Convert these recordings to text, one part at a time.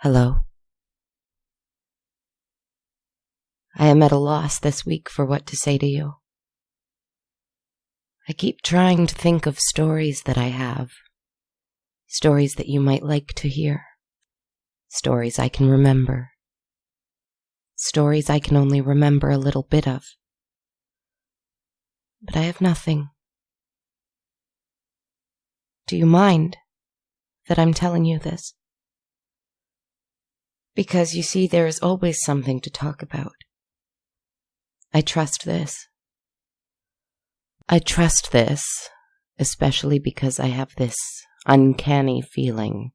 Hello. I am at a loss this week for what to say to you. I keep trying to think of stories that I have, stories that you might like to hear, stories I can remember, stories I can only remember a little bit of. But I have nothing. Do you mind that I'm telling you this? Because you see, there is always something to talk about. I trust this. I trust this, especially because I have this uncanny feeling,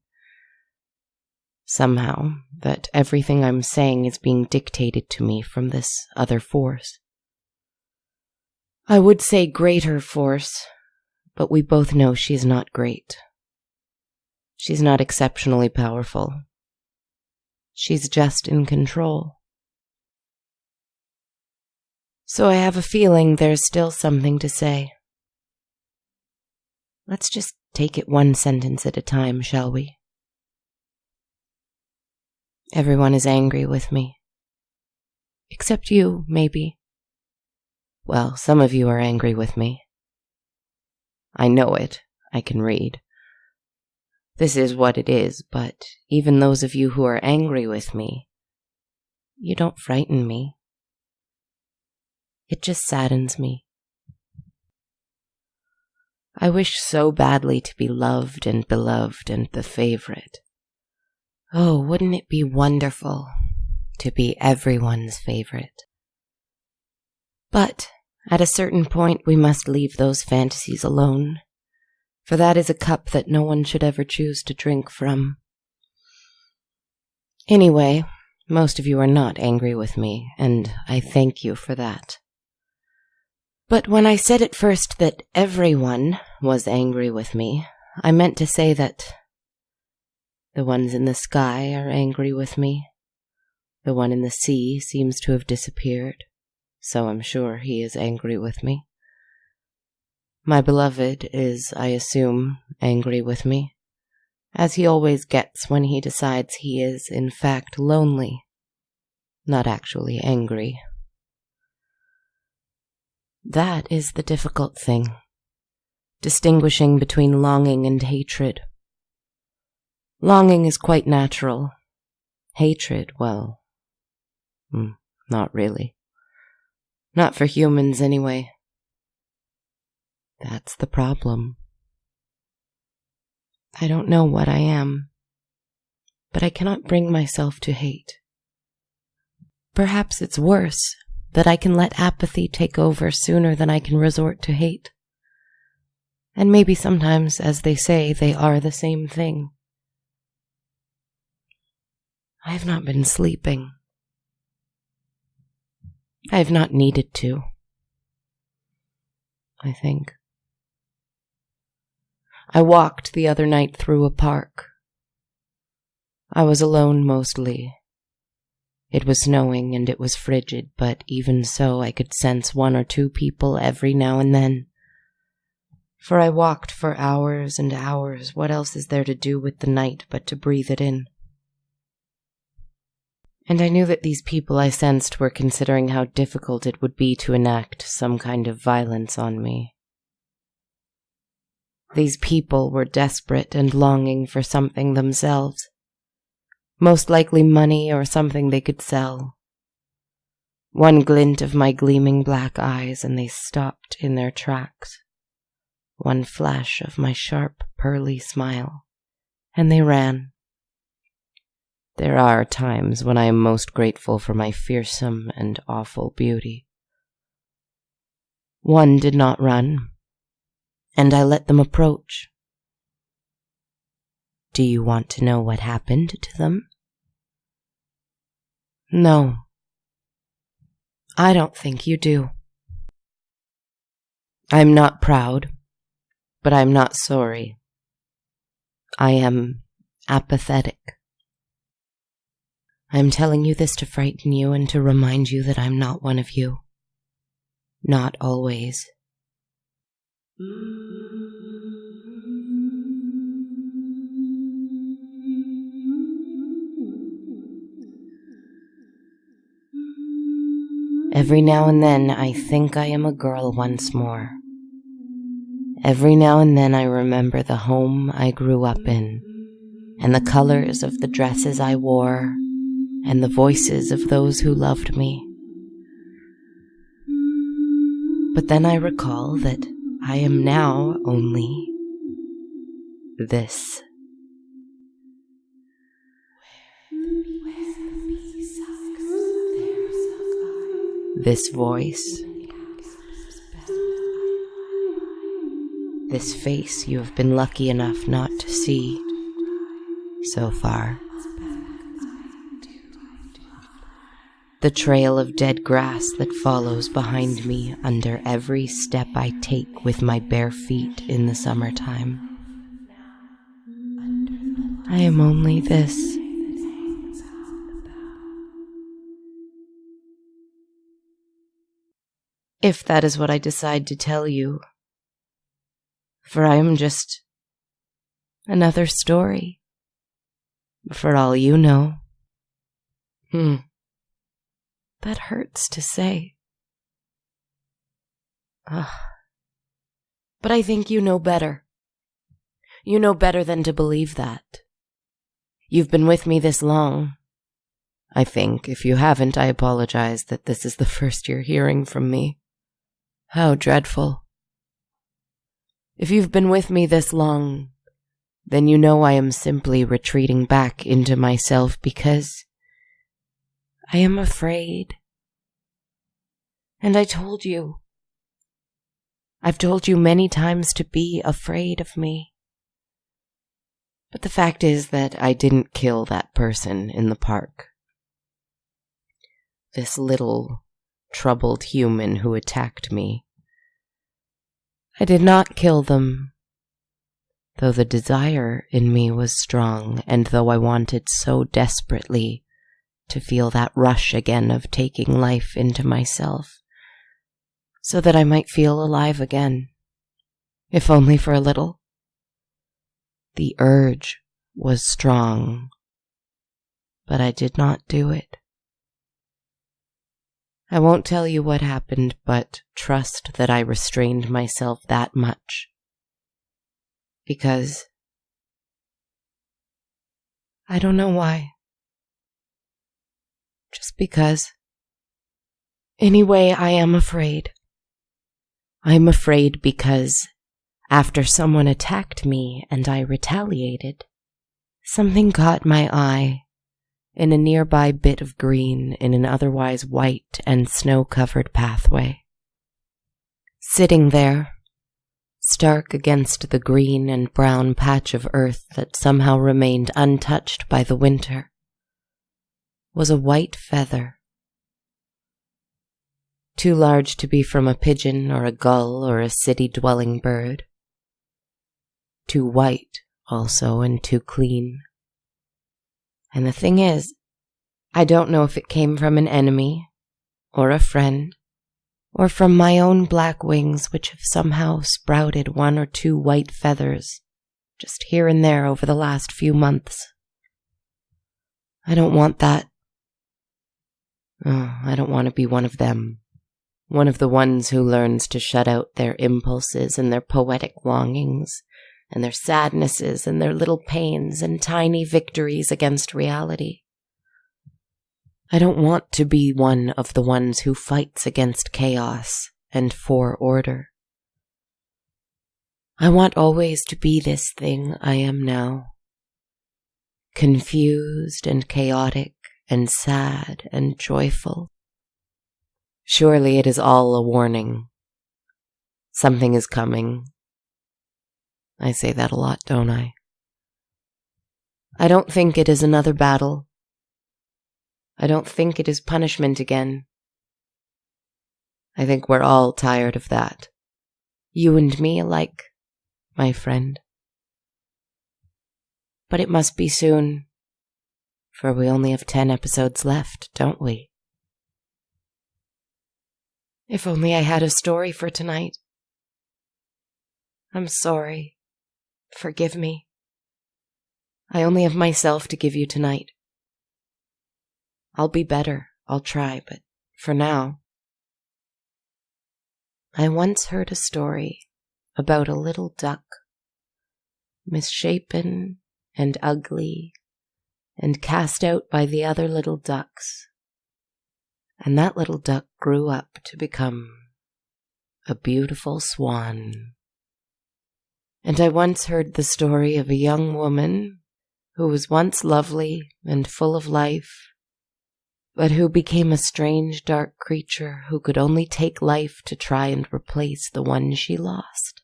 somehow, that everything I'm saying is being dictated to me from this other force. I would say greater force, but we both know she's not great. She's not exceptionally powerful. She's just in control. So I have a feeling there's still something to say. Let's just take it one sentence at a time, shall we? Everyone is angry with me. Except you, maybe. Well, some of you are angry with me. I know it. I can read. This is what it is, but even those of you who are angry with me, you don't frighten me. It just saddens me. I wish so badly to be loved and beloved and the favorite. Oh, wouldn't it be wonderful to be everyone's favorite? But at a certain point we must leave those fantasies alone, for that is a cup that no one should ever choose to drink from. Anyway, most of you are not angry with me, and I thank you for that. But when I said at first that everyone was angry with me, I meant to say that the ones in the sky are angry with me. The one in the sea seems to have disappeared, so I'm sure he is angry with me. My beloved is, I assume, angry with me, as he always gets when he decides he is, in fact, lonely, not actually angry. That is the difficult thing, distinguishing between longing and hatred. Longing is quite natural. Hatred, well, not really. Not for humans, anyway. That's the problem. I don't know what I am, but I cannot bring myself to hate. Perhaps it's worse that I can let apathy take over sooner than I can resort to hate. And maybe sometimes, as they say, they are the same thing. I have not been sleeping. I have not needed to, I think. I walked the other night through a park. I was alone mostly. It was snowing and it was frigid, but even so I could sense one or two people every now and then. For I walked for hours and hours. What else is there to do with the night but to breathe it in? And I knew that these people I sensed were considering how difficult it would be to enact some kind of violence on me. These people were desperate and longing for something themselves. Most likely money or something they could sell. One glint of my gleaming black eyes and they stopped in their tracks. One flash of my sharp, pearly smile, and they ran. There are times when I am most grateful for my fearsome and awful beauty. One did not run, and I let them approach. Do you want to know what happened to them? No. I don't think you do. I'm not proud, but I'm not sorry. I am apathetic. I'm telling you this to frighten you and to remind you that I'm not one of you. Not always. Every now and then I think I am a girl once more. Every now and then I remember the home I grew up in, and the colors of the dresses I wore, and the voices of those who loved me. But then I recall that I am now only this. This voice. This face you have been lucky enough not to see so far. The trail of dead grass that follows behind me under every step I take with my bare feet in the summertime. I am only this. If that is what I decide to tell you, for I am just another story, for all you know. That hurts to say. But I think you know better. You know better than to believe that. You've been with me this long. I think, if you haven't, I apologize that this is the first you're hearing from me. How dreadful. If you've been with me this long, then you know I am simply retreating back into myself because I am afraid. And I told you. I've told you many times to be afraid of me. But the fact is that I didn't kill that person in the park. This little, troubled human who attacked me. I did not kill them, though the desire in me was strong, and though I wanted so desperately to feel that rush again of taking life into myself, so that I might feel alive again, if only for a little. The urge was strong, but I did not do it. I won't tell you what happened, but trust that I restrained myself that much. Because I don't know why. Just because. Anyway, I am afraid. I'm afraid because after someone attacked me and I retaliated, something caught my eye in a nearby bit of green in an otherwise white and snow-covered pathway. Sitting there, stark against the green and brown patch of earth that somehow remained untouched by the winter, was a white feather. Too large to be from a pigeon or a gull or a city-dwelling bird. Too white, also, and too clean. And the thing is, I don't know if it came from an enemy, or a friend, or from my own black wings which have somehow sprouted one or two white feathers, just here and there over the last few months. I don't want that. I don't want to be one of them. One of the ones who learns to shut out their impulses and their poetic longings, and their sadnesses and their little pains and tiny victories against reality. I don't want to be one of the ones who fights against chaos and for order. I want always to be this thing I am now. Confused and chaotic and sad and joyful. Surely it is all a warning. Something is coming. I say that a lot, don't I? I don't think it is another battle. I don't think it is punishment again. I think we're all tired of that. You and me alike, my friend. But it must be soon, for we only have 10 episodes left, don't we? If only I had a story for tonight. I'm sorry. Forgive me. I only have myself to give you tonight. I'll be better, I'll try, but for now, I once heard a story about a little duck, misshapen and ugly and cast out by the other little ducks. And that little duck grew up to become a beautiful swan. And I once heard the story of a young woman who was once lovely and full of life, but who became a strange dark creature who could only take life to try and replace the one she lost.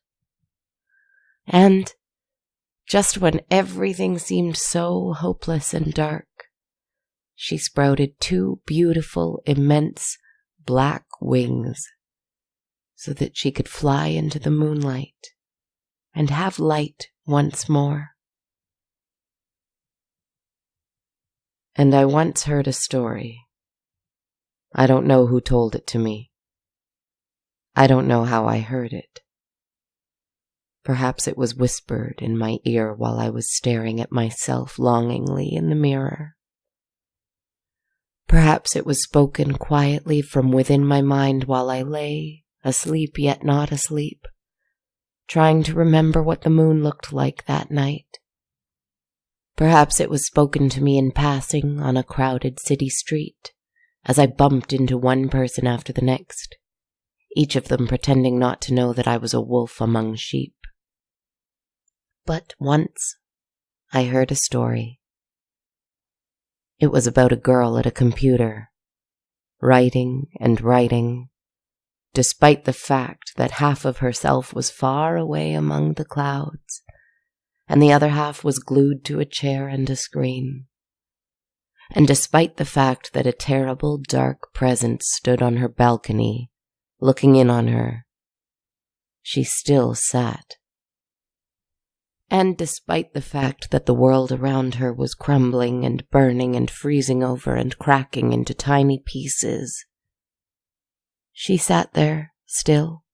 And just when everything seemed so hopeless and dark, she sprouted two beautiful, immense black wings so that she could fly into the moonlight and have light once more. And I once heard a story. I don't know who told it to me. I don't know how I heard it. Perhaps it was whispered in my ear while I was staring at myself longingly in the mirror. Perhaps it was spoken quietly from within my mind while I lay, asleep yet not asleep, trying to remember what the moon looked like that night. Perhaps it was spoken to me in passing on a crowded city street, as I bumped into one person after the next, each of them pretending not to know that I was a wolf among sheep. But once I heard a story. It was about a girl at a computer, writing and writing, despite the fact that half of herself was far away among the clouds, and the other half was glued to a chair and a screen. And despite the fact that a terrible dark presence stood on her balcony, looking in on her, she still sat. And despite the fact that the world around her was crumbling and burning and freezing over and cracking into tiny pieces, she sat there still.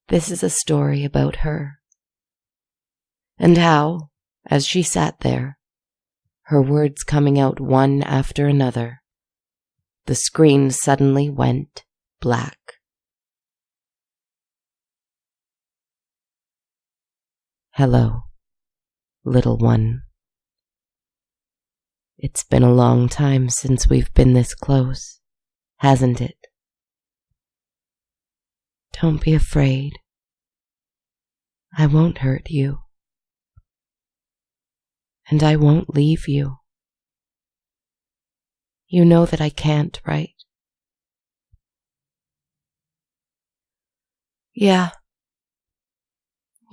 This is a story about her, and how, as she sat there, her words coming out one after another, the screen suddenly went black. Hello, little one. It's been a long time since we've been this close, hasn't it? Don't be afraid. I won't hurt you. And I won't leave you. You know that I can't, right? Yeah,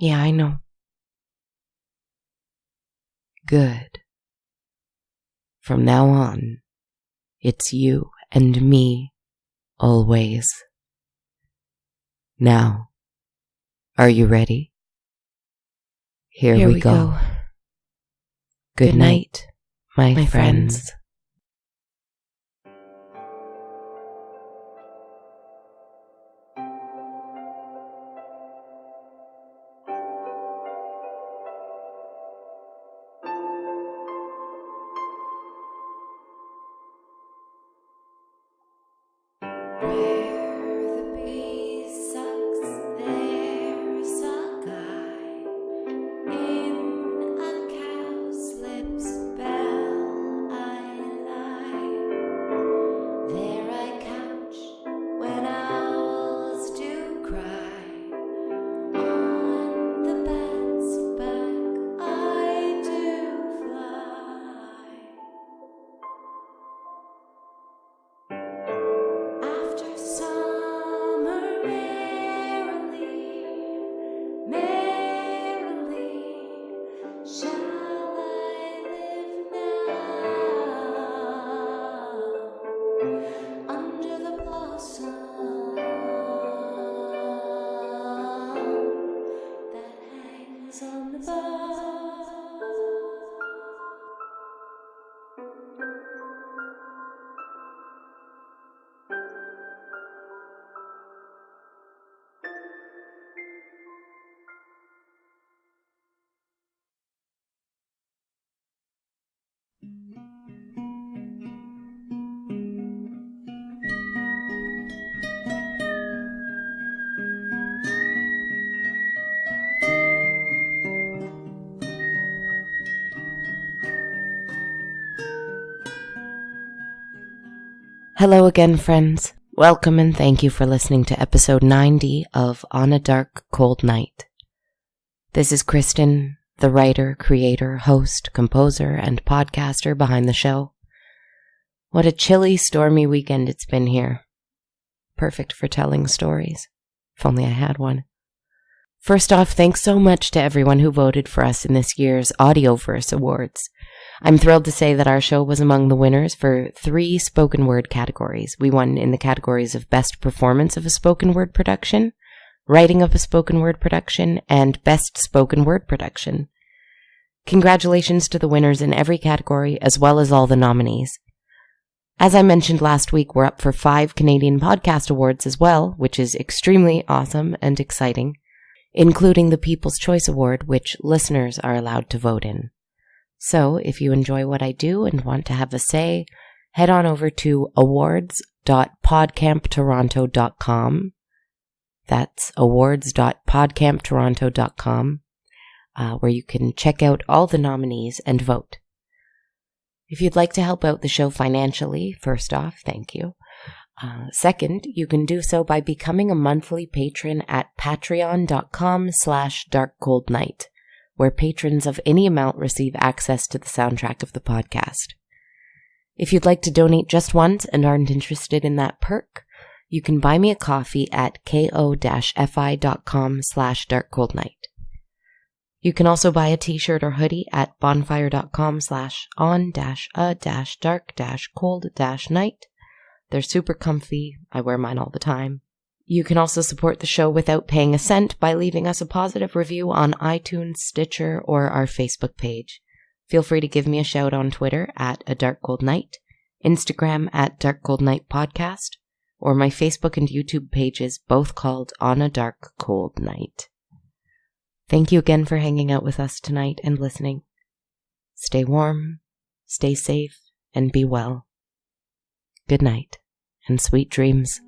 I know. Good. From now on, it's you and me, always. Now, are you ready? Here we go. Good night, my friends. Hello again, friends. Welcome and thank you for listening to episode 90 of On a Dark, Cold Night. This is Kristen, the writer, creator, host, composer, and podcaster behind the show. What a chilly, stormy weekend it's been here. Perfect for telling stories. If only I had one. First off, thanks so much to everyone who voted for us in this year's Audioverse Awards. I'm thrilled to say that our show was among the winners for 3 spoken word categories. We won in the categories of Best Performance of a Spoken Word Production, Writing of a Spoken Word Production, and Best Spoken Word Production. Congratulations to the winners in every category, as well as all the nominees. As I mentioned last week, we're up for 5 Canadian Podcast Awards as well, which is extremely awesome and exciting, including the People's Choice Award, which listeners are allowed to vote in. So, if you enjoy what I do and want to have a say, head on over to awards.podcamptoronto.com. That's awards.podcamptoronto.com, where you can check out all the nominees and vote. If you'd like to help out the show financially, first off, thank you. Second, you can do so by becoming a monthly patron at patreon.com/darkcoldnight, where patrons of any amount receive access to the soundtrack of the podcast. If you'd like to donate just once and aren't interested in that perk, you can buy me a coffee at ko-fi.com/darkcoldnight. You can also buy a t-shirt or hoodie at bonfire.com/on-a-dark-cold-night. They're super comfy. I wear mine all the time. You can also support the show without paying a cent by leaving us a positive review on iTunes, Stitcher, or our Facebook page. Feel free to give me a shout on Twitter at A Dark Cold Night, Instagram at Dark Cold Night Podcast, or my Facebook and YouTube pages, both called On a Dark Cold Night. Thank you again for hanging out with us tonight and listening. Stay warm, stay safe, and be well. Good night, and sweet dreams.